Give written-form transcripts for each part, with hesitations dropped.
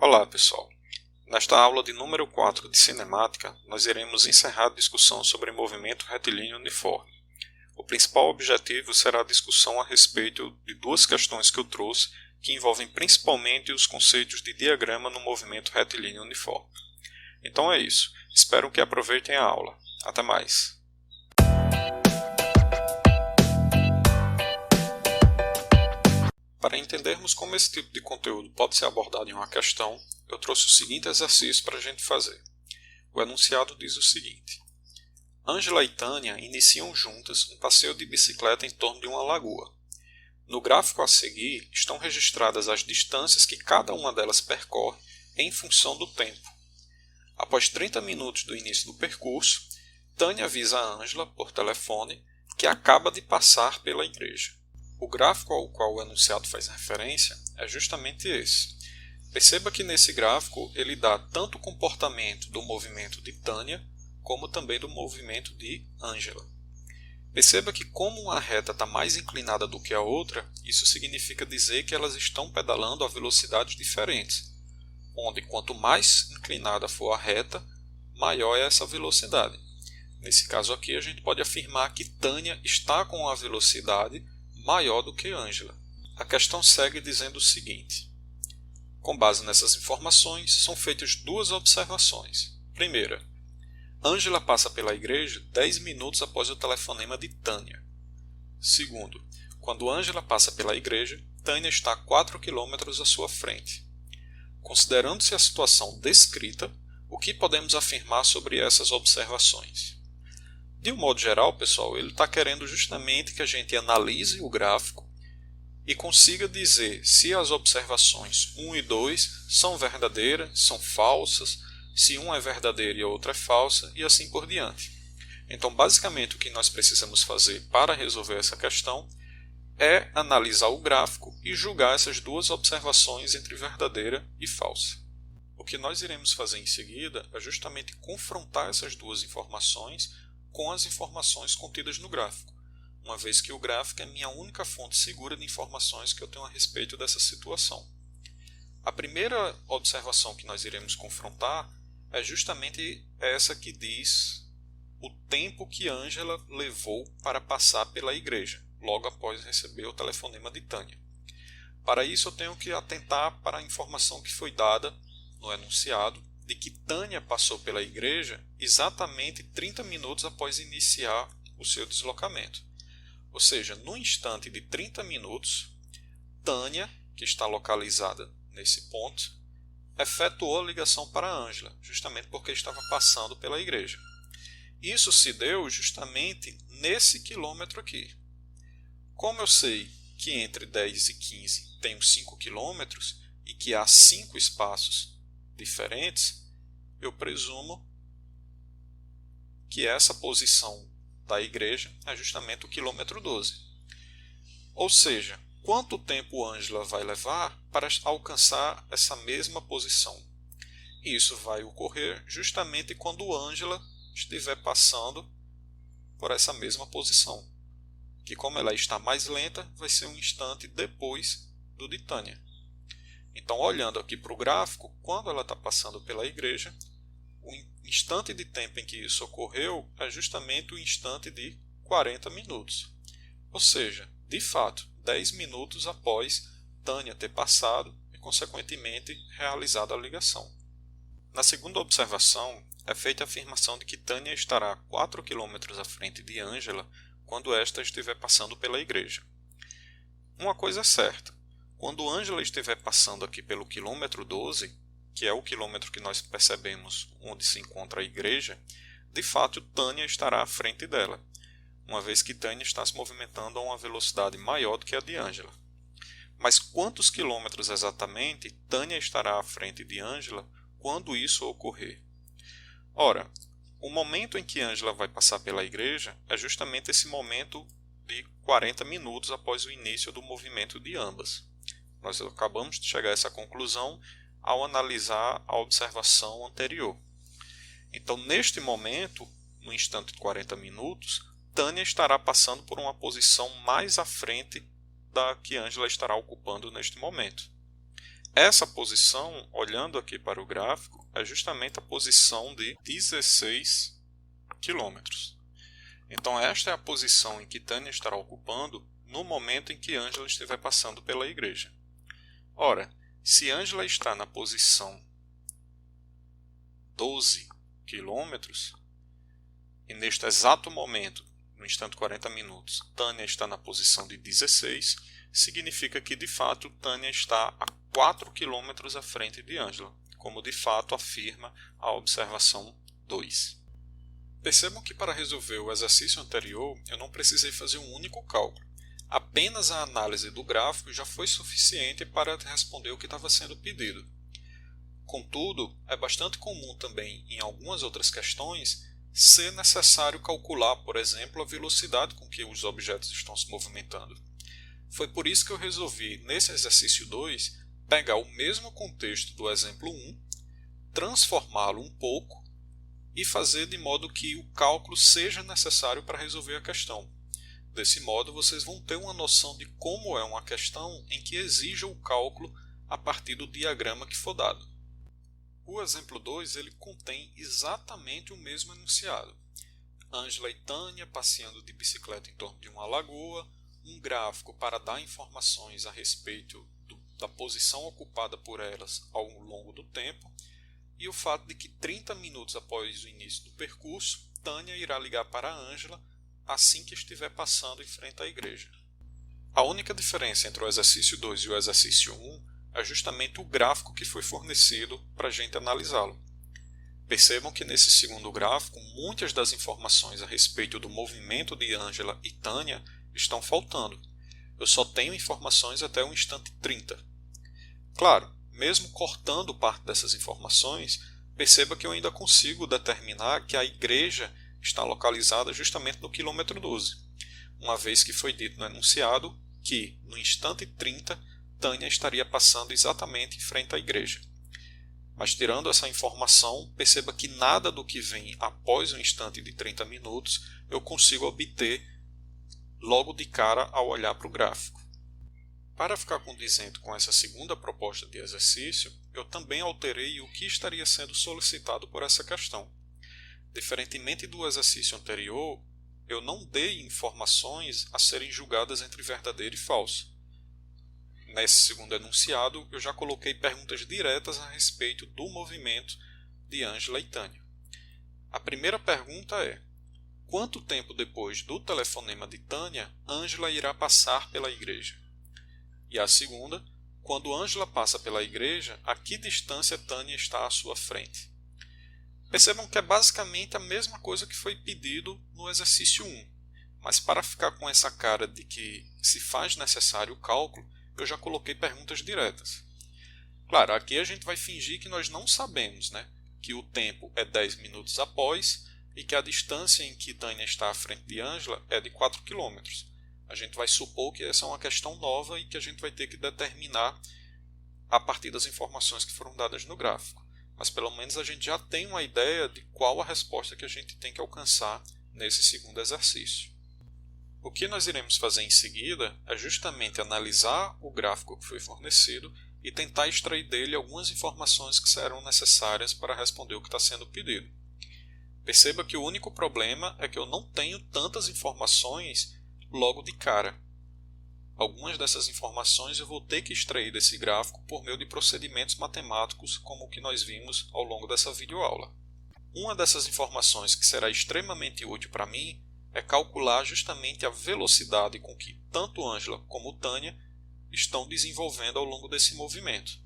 Olá pessoal, nesta aula de número 4 de cinemática, nós iremos encerrar a discussão sobre movimento retilíneo uniforme. O principal objetivo será a discussão a respeito de duas questões que eu trouxe, que envolvem principalmente os conceitos de diagrama no movimento retilíneo uniforme. Então é isso, espero que aproveitem a aula. Até mais! Para entendermos como esse tipo de conteúdo pode ser abordado em uma questão, eu trouxe o seguinte exercício para a gente fazer. O enunciado diz o seguinte: Ângela e Tânia iniciam juntas um passeio de bicicleta em torno de uma lagoa. No gráfico a seguir estão registradas as distâncias que cada uma delas percorre em função do tempo. Após 30 minutos do início do percurso, Tânia avisa a Ângela por telefone que acaba de passar pela igreja. O gráfico ao qual o enunciado faz referência é justamente esse. Perceba que nesse gráfico ele dá tanto o comportamento do movimento de Tânia, como também do movimento de Ângela. Perceba que como uma reta está mais inclinada do que a outra, isso significa dizer que elas estão pedalando a velocidades diferentes, onde quanto mais inclinada for a reta, maior é essa velocidade. Nesse caso aqui a gente pode afirmar que Tânia está com a velocidade maior do que Ângela. A questão segue dizendo o seguinte: com base nessas informações, são feitas duas observações. Primeira, Ângela passa pela igreja 10 minutos após o telefonema de Tânia. Segundo, quando Ângela passa pela igreja, Tânia está a 4 km à sua frente. Considerando-se a situação descrita, o que podemos afirmar sobre essas observações? De um modo geral, pessoal, ele está querendo justamente que a gente analise o gráfico e consiga dizer se as observações 1 e 2 são verdadeiras, são falsas, se uma é verdadeira e a outra é falsa, e assim por diante. Então, basicamente, o que nós precisamos fazer para resolver essa questão é analisar o gráfico e julgar essas duas observações entre verdadeira e falsa. O que nós iremos fazer em seguida é justamente confrontar essas duas informações com as informações contidas no gráfico, uma vez que o gráfico é minha única fonte segura de informações que eu tenho a respeito dessa situação. A primeira observação que nós iremos confrontar é justamente essa que diz o tempo que Ângela levou para passar pela igreja, logo após receber o telefonema de Tânia. Para isso eu tenho que atentar para a informação que foi dada no enunciado, de que Tânia passou pela igreja exatamente 30 minutos após iniciar o seu deslocamento. Ou seja, no instante de 30 minutos, Tânia, que está localizada nesse ponto, efetuou a ligação para Ângela, justamente porque estava passando pela igreja. Isso se deu justamente nesse quilômetro aqui. Como eu sei que entre 10 e 15 tem 5 quilômetros e que há 5 espaços diferentes, eu presumo que essa posição da igreja é justamente o quilômetro 12. Ou seja, quanto tempo Ângela vai levar para alcançar essa mesma posição? E isso vai ocorrer justamente quando Ângela estiver passando por essa mesma posição, que como ela está mais lenta, vai ser um instante depois do de Tânia. Então, olhando aqui para o gráfico, quando ela está passando pela igreja, o instante de tempo em que isso ocorreu é justamente o instante de 40 minutos. Ou seja, de fato, 10 minutos após Tânia ter passado e, consequentemente, realizado a ligação. Na segunda observação, é feita a afirmação de que Tânia estará 4 km à frente de Ângela quando esta estiver passando pela igreja. Uma coisa é certa, quando Ângela estiver passando aqui pelo quilômetro 12, que é o quilômetro que nós percebemos onde se encontra a igreja, de fato Tânia estará à frente dela, uma vez que Tânia está se movimentando a uma velocidade maior do que a de Ângela. Mas quantos quilômetros exatamente Tânia estará à frente de Ângela quando isso ocorrer? Ora, o momento em que Ângela vai passar pela igreja é justamente esse momento de 40 minutos após o início do movimento de ambas. Nós acabamos de chegar a essa conclusão ao analisar a observação anterior. Então, neste momento, no instante de 40 minutos, Tânia estará passando por uma posição mais à frente da que Ângela estará ocupando neste momento. essa posição, olhando aqui para o gráfico, é justamente a posição de 16 quilômetros. Então esta é a posição em que Tânia estará ocupando no momento em que Ângela estiver passando pela igreja. Ora, se Ângela está na posição 12 quilômetros, e neste exato momento, no instante 40 minutos, Tânia está na posição de 16, significa que de fato Tânia está a 4 quilômetros à frente de Ângela, como de fato afirma a observação 2. Percebam que para resolver o exercício anterior eu não precisei fazer um único cálculo. Apenas a análise do gráfico já foi suficiente para responder o que estava sendo pedido. Contudo, é bastante comum também em algumas outras questões ser necessário calcular, por exemplo, a velocidade com que os objetos estão se movimentando. Foi por isso que eu resolvi, nesse exercício 2, pegar o mesmo contexto do exemplo 1, transformá-lo um pouco e fazer de modo que o cálculo seja necessário para resolver a questão. Desse modo, vocês vão ter uma noção de como é uma questão em que exija o cálculo a partir do diagrama que for dado. O exemplo 2 ele contém exatamente o mesmo enunciado. Ângela e Tânia passeando de bicicleta em torno de uma lagoa, um gráfico para dar informações a respeito da posição ocupada por elas ao longo do tempo, e o fato de que 30 minutos após o início do percurso, Tânia irá ligar para Ângela assim que estiver passando em frente à igreja. A única diferença entre o exercício 2 e o exercício 1 é justamente o gráfico que foi fornecido para a gente analisá-lo. Percebam que nesse segundo gráfico, muitas das informações a respeito do movimento de Ângela e Tânia estão faltando. Eu só tenho informações até o instante 30. Claro, mesmo cortando parte dessas informações, perceba que eu ainda consigo determinar que a igreja está localizada justamente no quilômetro 12, uma vez que foi dito no enunciado que, no instante 30, Tânia estaria passando exatamente em frente à igreja. Mas tirando essa informação, perceba que nada do que vem após o instante de 30 minutos eu consigo obter logo de cara ao olhar para o gráfico. Para ficar condizente com essa segunda proposta de exercício, eu também alterei o que estaria sendo solicitado por essa questão. Diferentemente do exercício anterior, eu não dei informações a serem julgadas entre verdadeiro e falso. Nesse segundo enunciado, eu já coloquei perguntas diretas a respeito do movimento de Ângela e Tânia. A primeira pergunta é: quanto tempo depois do telefonema de Tânia, Ângela irá passar pela igreja? E a segunda: quando Ângela passa pela igreja, a que distância Tânia está à sua frente? Percebam que é basicamente a mesma coisa que foi pedido no exercício 1, mas para ficar com essa cara de que se faz necessário o cálculo, eu já coloquei perguntas diretas. Claro, aqui a gente vai fingir que nós não sabemos, né? Que o tempo é 10 minutos após e que a distância em que Tânia está à frente de Ângela é de 4 km. A gente vai supor que essa é uma questão nova e que a gente vai ter que determinar a partir das informações que foram dadas no gráfico. Mas pelo menos a gente já tem uma ideia de qual a resposta que a gente tem que alcançar nesse segundo exercício. O que nós iremos fazer em seguida é justamente analisar o gráfico que foi fornecido e tentar extrair dele algumas informações que serão necessárias para responder o que está sendo pedido. Perceba que o único problema é que eu não tenho tantas informações logo de cara. Algumas dessas informações eu vou ter que extrair desse gráfico por meio de procedimentos matemáticos como o que nós vimos ao longo dessa videoaula. Uma dessas informações que será extremamente útil para mim é calcular justamente a velocidade com que tanto Ângela como Tânia estão desenvolvendo ao longo desse movimento.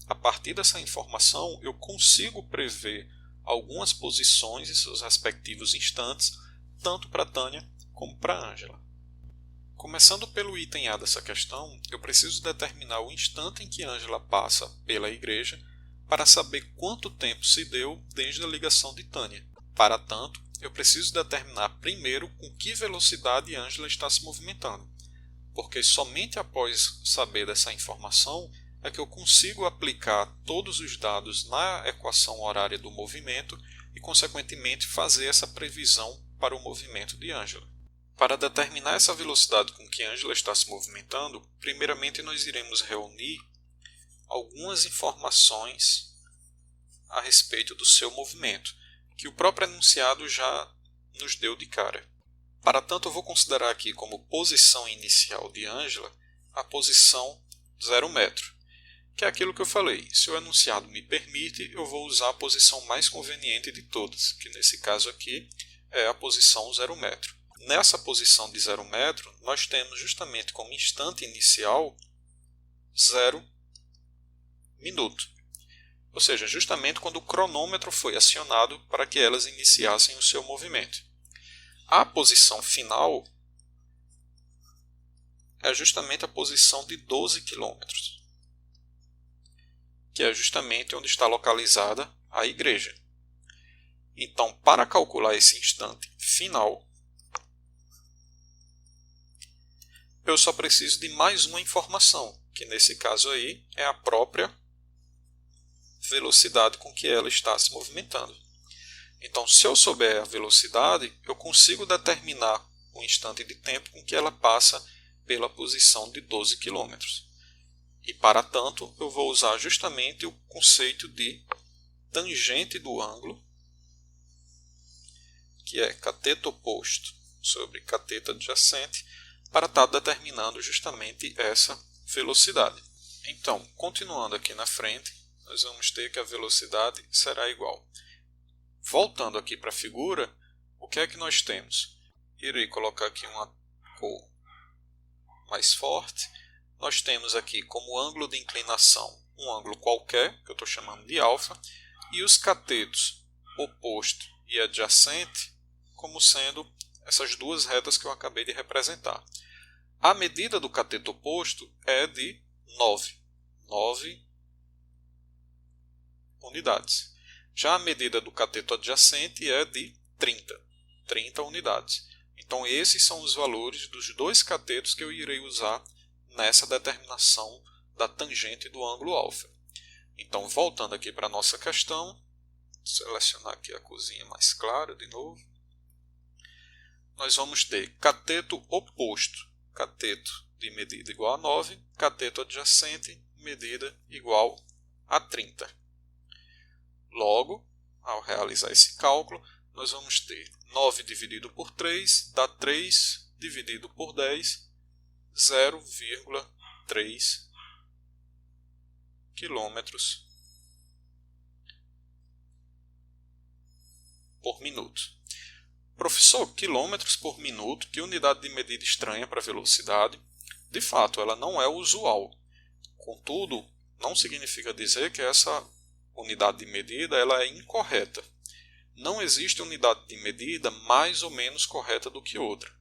A partir dessa informação, eu consigo prever algumas posições e seus respectivos instantes, tanto para Tânia como para Ângela. Começando pelo item A dessa questão, eu preciso determinar o instante em que Ângela passa pela igreja para saber quanto tempo se deu desde a ligação de Tânia. Para tanto, eu preciso determinar primeiro com que velocidade Ângela está se movimentando, porque somente após saber dessa informação é que eu consigo aplicar todos os dados na equação horária do movimento e, consequentemente, fazer essa previsão para o movimento de Ângela. Para determinar essa velocidade com que Ângela está se movimentando, primeiramente nós iremos reunir algumas informações a respeito do seu movimento, que o próprio enunciado já nos deu de cara. Para tanto, eu vou considerar aqui como posição inicial de Ângela a posição 0 metro, que é aquilo que eu falei. Se o enunciado me permite, eu vou usar a posição mais conveniente de todas, que nesse caso aqui é a posição 0 metro. Nessa posição de 0 metro, nós temos justamente como instante inicial 0 minuto. Ou seja, justamente quando o cronômetro foi acionado para que elas iniciassem o seu movimento. A posição final é justamente a posição de 12 km, que é justamente onde está localizada a igreja. Então, para calcular esse instante final, eu só preciso de mais uma informação, que nesse caso aí é a própria velocidade com que ela está se movimentando. Então, se eu souber a velocidade, eu consigo determinar o instante de tempo com que ela passa pela posição de 12 km. E, para tanto, eu vou usar justamente o conceito de tangente do ângulo, que é cateto oposto sobre cateto adjacente, para estar determinando justamente essa velocidade. Então, continuando aqui na frente, nós vamos ter que a velocidade será igual. Voltando aqui para a figura, o que é que nós temos? Irei colocar aqui uma cor mais forte. Nós temos aqui como ângulo de inclinação um ângulo qualquer, que eu estou chamando de alfa, e os catetos oposto e adjacente como sendo essas duas retas que eu acabei de representar. A medida do cateto oposto é de 9 unidades. Já a medida do cateto adjacente é de 30 unidades. Então esses são os valores dos dois catetos que eu irei usar nessa determinação da tangente do ângulo alfa. Então, voltando aqui para a nossa questão, selecionar aqui a corzinha mais clara de novo. Nós vamos ter cateto oposto, cateto de medida igual a 9, cateto adjacente, medida igual a 30. Logo, ao realizar esse cálculo, nós vamos ter 9 dividido por 3, dá 3 dividido por 10, 0,3 quilômetros por minuto. Professor, quilômetros por minuto, que unidade de medida estranha para velocidade. De fato, ela não é usual. Contudo, não significa dizer que essa unidade de medida ela é incorreta. Não existe unidade de medida mais ou menos correta do que outra.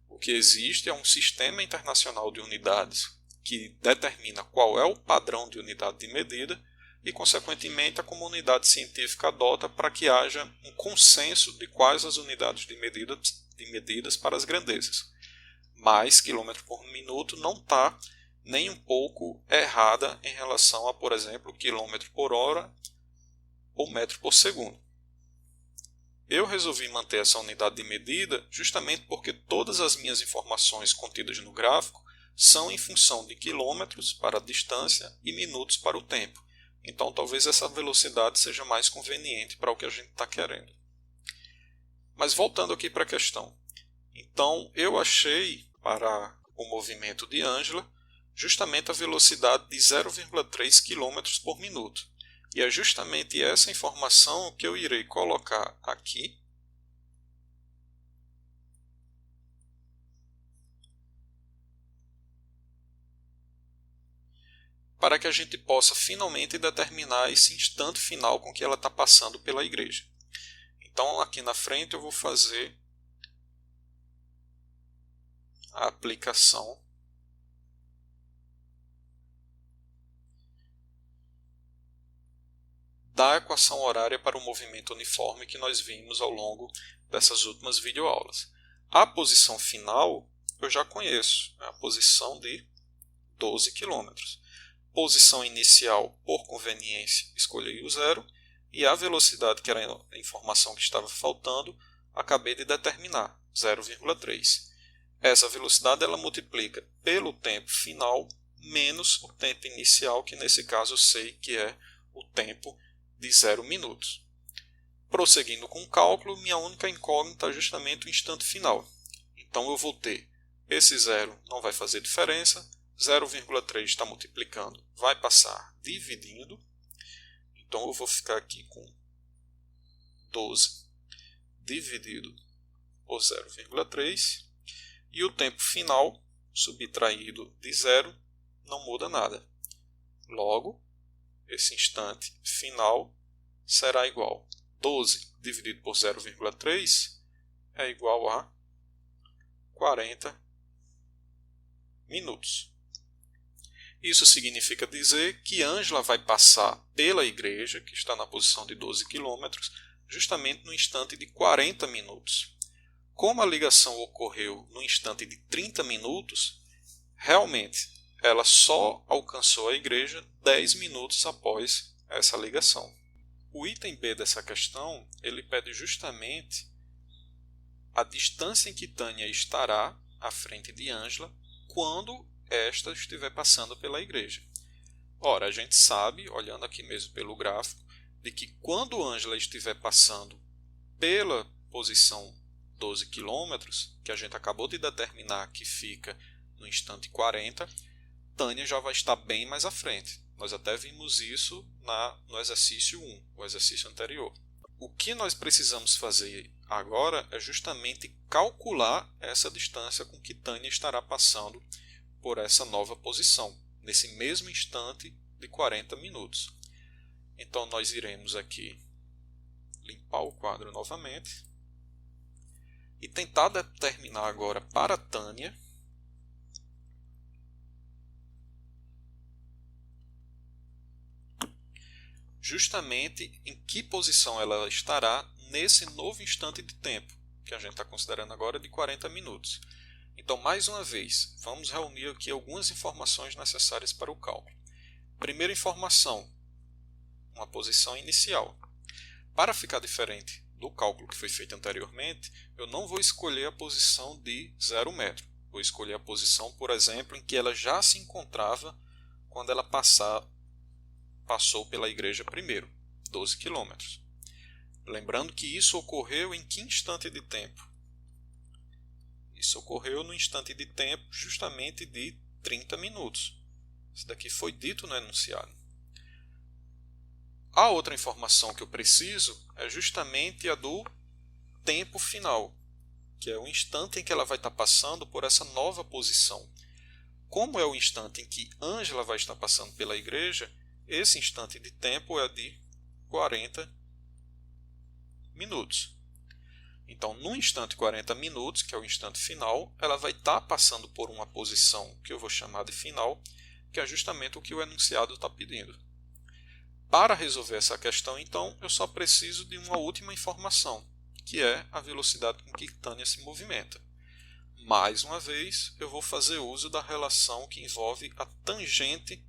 O que existe é um sistema internacional de unidades que determina qual é o padrão de unidade de medida e, consequentemente, a comunidade científica adota para que haja um consenso de quais as unidades de medidas para as grandezas. Mas quilômetro por minuto não está nem um pouco errada em relação a, por exemplo, quilômetro por hora ou metro por segundo. Eu resolvi manter essa unidade de medida justamente porque todas as minhas informações contidas no gráfico são em função de quilômetros para a distância e minutos para o tempo. Então talvez essa velocidade seja mais conveniente para o que a gente está querendo. Mas voltando aqui para a questão. Então eu achei para o movimento de Ângela justamente a velocidade de 0,3 km por minuto. E é justamente essa informação que eu irei colocar aqui para que a gente possa finalmente determinar esse instante final com que ela está passando pela igreja. Então aqui na frente eu vou fazer a aplicação da equação horária para o movimento uniforme que nós vimos ao longo dessas últimas videoaulas. A posição final eu já conheço, é a posição de 12 km. Posição inicial, por conveniência, escolhi o 0, e a velocidade, que era a informação que estava faltando, acabei de determinar, 0,3. Essa velocidade ela multiplica pelo tempo final menos o tempo inicial, que nesse caso eu sei que é o tempo de 0 minutos. Prosseguindo com o cálculo, minha única incógnita é justamente o instante final. Então eu vou ter esse 0 não vai fazer diferença, 0,3 está multiplicando, vai passar dividindo. Então eu vou ficar aqui com 12 dividido por 0,3. E o tempo final, subtraído de 0, não muda nada. Logo, esse instante final será igual a 12 dividido por 0,3 é igual a 40 minutos. Isso significa dizer que Ângela vai passar pela igreja, que está na posição de 12 km, justamente no instante de 40 minutos. Como a ligação ocorreu no instante de 30 minutos, realmente ela só alcançou a igreja 10 minutos após essa ligação. O item B dessa questão, ele pede justamente a distância em que Tânia estará à frente de Ângela quando esta estiver passando pela igreja. Ora, a gente sabe, olhando aqui mesmo pelo gráfico, de que quando Ângela estiver passando pela posição 12 km, que a gente acabou de determinar que fica no instante 40, Tânia já vai estar bem mais à frente. Nós até vimos isso no exercício 1, o exercício anterior. O que nós precisamos fazer agora é justamente calcular essa distância com que Tânia estará passando por essa nova posição, nesse mesmo instante de 40 minutos. Então nós iremos aqui limpar o quadro novamente e tentar determinar agora para Tânia justamente em que posição ela estará nesse novo instante de tempo, que a gente está considerando agora de 40 minutos. Então, mais uma vez, vamos reunir aqui algumas informações necessárias para o cálculo. Primeira informação, uma posição inicial. Para ficar diferente do cálculo que foi feito anteriormente, eu não vou escolher a posição de 0 metro. Vou escolher a posição, por exemplo, em que ela já se encontrava quando ela passou pela igreja primeiro, 12 km. Lembrando que isso ocorreu em que instante de tempo? Isso ocorreu no instante de tempo justamente de 30 minutos. Isso daqui foi dito no enunciado. A outra informação que eu preciso é justamente a do tempo final, que é o instante em que ela vai estar passando por essa nova posição. Como é o instante em que Ângela vai estar passando pela igreja, esse instante de tempo é de 40 minutos. Então, no instante 40 minutos, que é o instante final, ela vai estar passando por uma posição que eu vou chamar de final, que é justamente o que o enunciado está pedindo. Para resolver essa questão, então, eu só preciso de uma última informação, que é a velocidade com que Tânia se movimenta. Mais uma vez, eu vou fazer uso da relação que envolve a tangente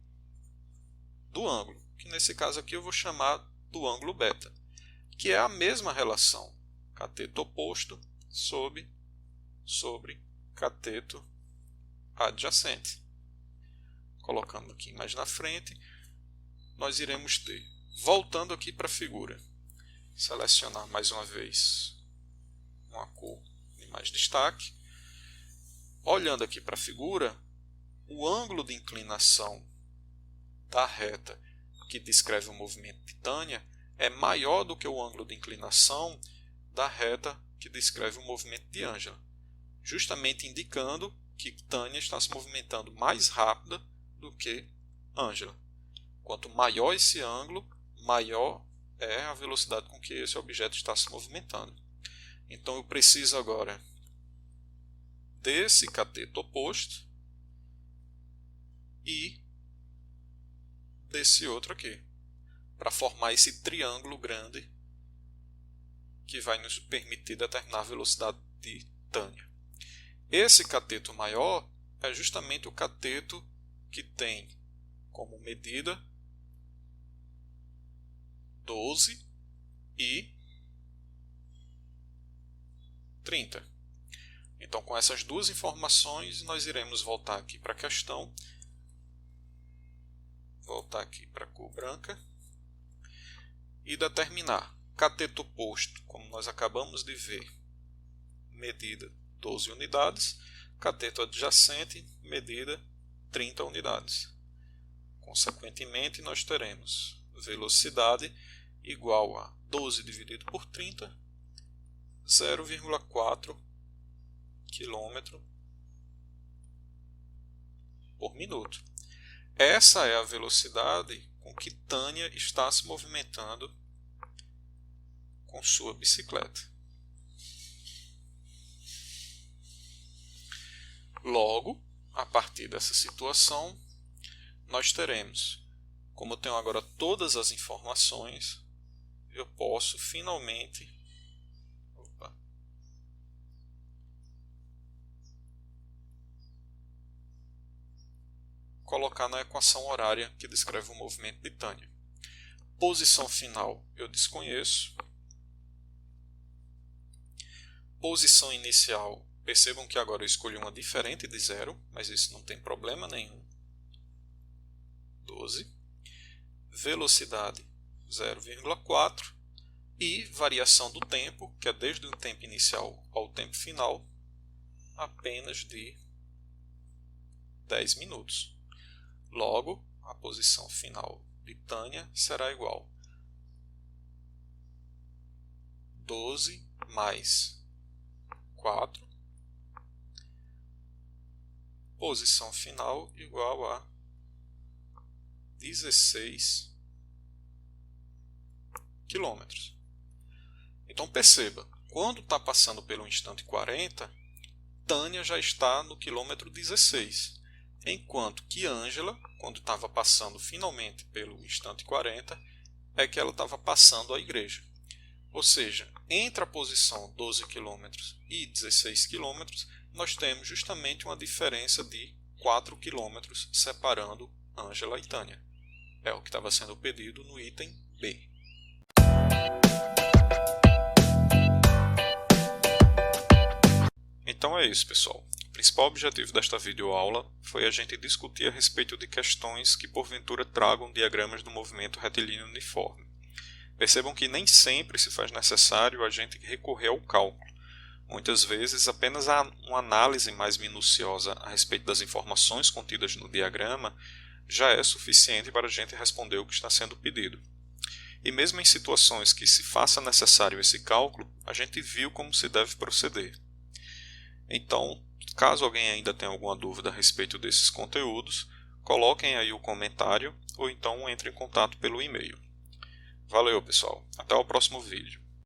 do ângulo, que nesse caso aqui eu vou chamar do ângulo beta, que é a mesma relação, cateto oposto sobre cateto adjacente. Colocando aqui mais na frente, nós iremos ter, voltando aqui para a figura, selecionar mais uma vez uma cor de mais destaque. Olhando aqui para a figura, o ângulo de inclinação da reta que descreve o movimento de Tânia é maior do que o ângulo de inclinação da reta que descreve o movimento de Ângela, justamente indicando que Tânia está se movimentando mais rápida do que Ângela. Quanto maior esse ângulo, maior é a velocidade com que esse objeto está se movimentando. Então eu preciso agora desse cateto oposto e desse outro aqui, para formar esse triângulo grande que vai nos permitir determinar a velocidade de Tânia. Esse cateto maior é justamente o cateto que tem como medida 12 e 30. Então, com essas duas informações, nós iremos voltar aqui para a questão voltar aqui para a cor branca e determinar cateto posto, como nós acabamos de ver, medida 12 unidades, cateto adjacente, medida 30 unidades. Consequentemente, nós teremos velocidade igual a 12 dividido por 30, 0,4 km por minuto. Essa é a velocidade com que Tânia está se movimentando com sua bicicleta. Logo, a partir dessa situação, nós teremos, como eu tenho agora todas as informações, eu posso finalmente colocar na equação horária que descreve o movimento de Tânia. Posição final eu desconheço. Posição inicial, percebam que agora eu escolhi uma diferente de 0, mas isso não tem problema nenhum. 12. Velocidade 0,4 e variação do tempo, que é desde o tempo inicial ao tempo final, apenas de 10 minutos. Logo, a posição final de Tânia será igual a 12 mais 4, posição final igual a 16 km. Então perceba, quando está passando pelo instante 40, Tânia já está no quilômetro 16. Enquanto que Ângela, quando estava passando finalmente pelo instante 40, é que ela estava passando a igreja. Ou seja, entre a posição 12 km e 16 km, nós temos justamente uma diferença de 4 km separando Ângela e Tânia. É o que estava sendo pedido no item B. Então é isso, pessoal. O principal objetivo desta videoaula foi a gente discutir a respeito de questões que porventura tragam diagramas do movimento retilíneo uniforme. Percebam que nem sempre se faz necessário a gente recorrer ao cálculo. Muitas vezes apenas uma análise mais minuciosa a respeito das informações contidas no diagrama já é suficiente para a gente responder o que está sendo pedido. E mesmo em situações que se faça necessário esse cálculo, a gente viu como se deve proceder. Então, caso alguém ainda tenha alguma dúvida a respeito desses conteúdos, coloquem aí o comentário ou então entre em contato pelo e-mail. Valeu, pessoal. Até o próximo vídeo.